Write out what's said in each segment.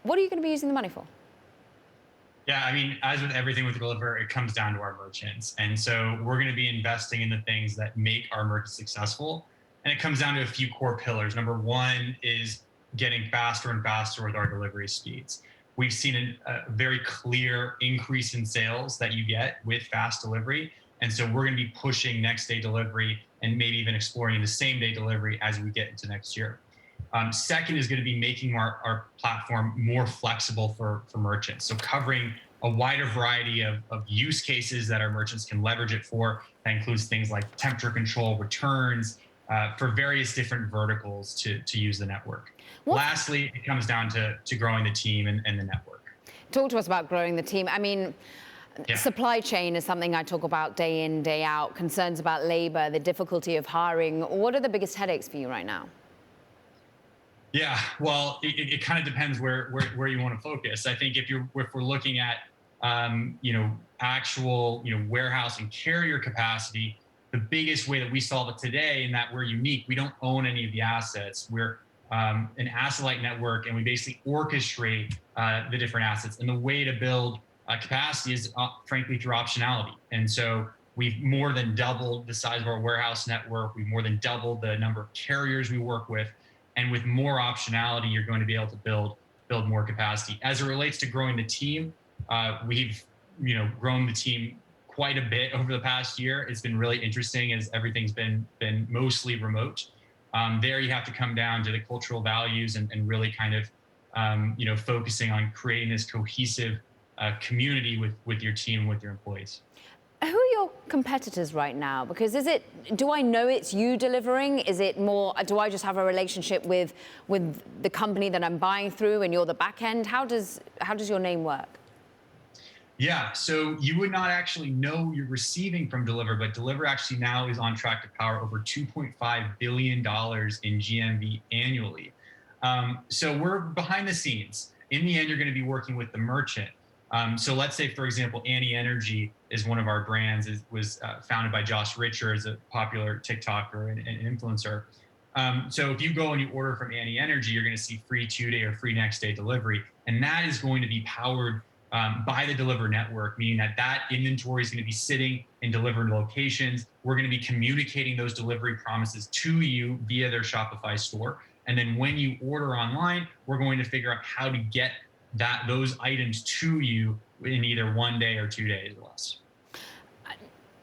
What are you going to be using the money for? Yeah, I mean, as with everything with Deliverr, it comes down to our merchants. And so we're going to be investing in the things that make our merchants successful. And it comes down to a few core pillars. Number one is getting faster and faster with our delivery speeds. We've seen a very clear increase in sales that you get with fast delivery. And so we're going to be pushing next day delivery and maybe even exploring the same day delivery as we get into next year. Second is going to be making our platform more flexible for merchants. So covering a wider variety of use cases that our merchants can leverage it for. That includes things like temperature control, returns, for various different verticals to use the network. What Lastly, it comes down to growing the team and the network. Talk to us about growing the team. I mean, Yeah. supply chain is something I talk about day in, day out. Concerns about labor, the difficulty of hiring. What are the biggest headaches for you right now? Yeah, well, it kind of depends where you want to focus. I think if we're looking at actual warehouse and carrier capacity, the biggest way that we solve it today, and that we're unique, we don't own any of the assets. We're an asset-light network, and we basically orchestrate the different assets. And the way to build capacity is, frankly, through optionality. And so we've more than doubled the size of our warehouse network. We've more than doubled the number of carriers we work with. And with more optionality, you're going to be able to build more capacity. As it relates to growing the team, we've grown the team quite a bit over the past year. It's been really interesting as everything's been mostly remote. There you have to come down to the cultural values and really kind of focusing on creating this cohesive community with your team, with your employees. Who are your competitors right now? Because do I know it's you delivering? Is it more, do I just have a relationship with the company that I'm buying through and you're the back end? How does your name work? Yeah, so you would not actually know you're receiving from Deliverr, but Deliverr actually now is on track to power over $2.5 billion in GMV annually. So we're behind the scenes. In the end, you're going to be working with the merchant. So let's say, for example, Annie Energy is one of our brands. Was founded by Josh Richards, a popular TikToker and influencer. So if you go and you order from Annie Energy, you're going to see free 2-day or free next day delivery, and that is going to be powered by the Deliverr network, meaning that inventory is going to be sitting in delivered locations. We're going to be communicating those delivery promises to you via their Shopify store. And then when you order online, we're going to figure out how to get those items to you in either 1 day or 2 days or less.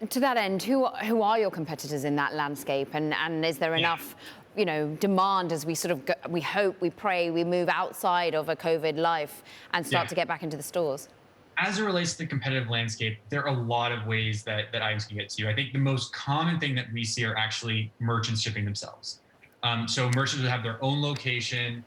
To that end, who are your competitors in that landscape? And is there enough demand as we sort of we hope, we pray, we move outside of a COVID life and start to get back into the stores? As it relates to the competitive landscape, there are a lot of ways that items can get to you. I think the most common thing that we see are actually merchants shipping themselves. So merchants would have their own location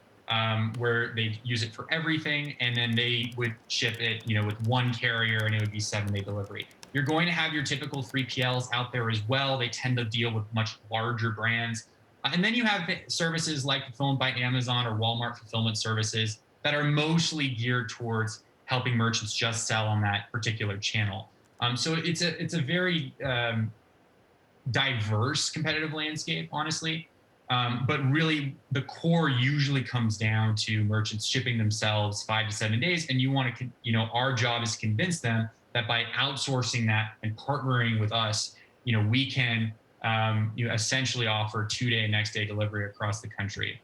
where they use it for everything, and then they would ship it, with one carrier, and it would be 7-day delivery. You're going to have your typical 3PLs out there as well. They tend to deal with much larger brands. And then you have services like Fulfillment by Amazon or Walmart fulfillment services that are mostly geared towards helping merchants just sell on that particular channel. So it's a very diverse competitive landscape, honestly. But really, the core usually comes down to merchants shipping themselves 5 to 7 days, and our job is to convince them that by outsourcing that and partnering with us, we can essentially offer 2-day, next day delivery across the country.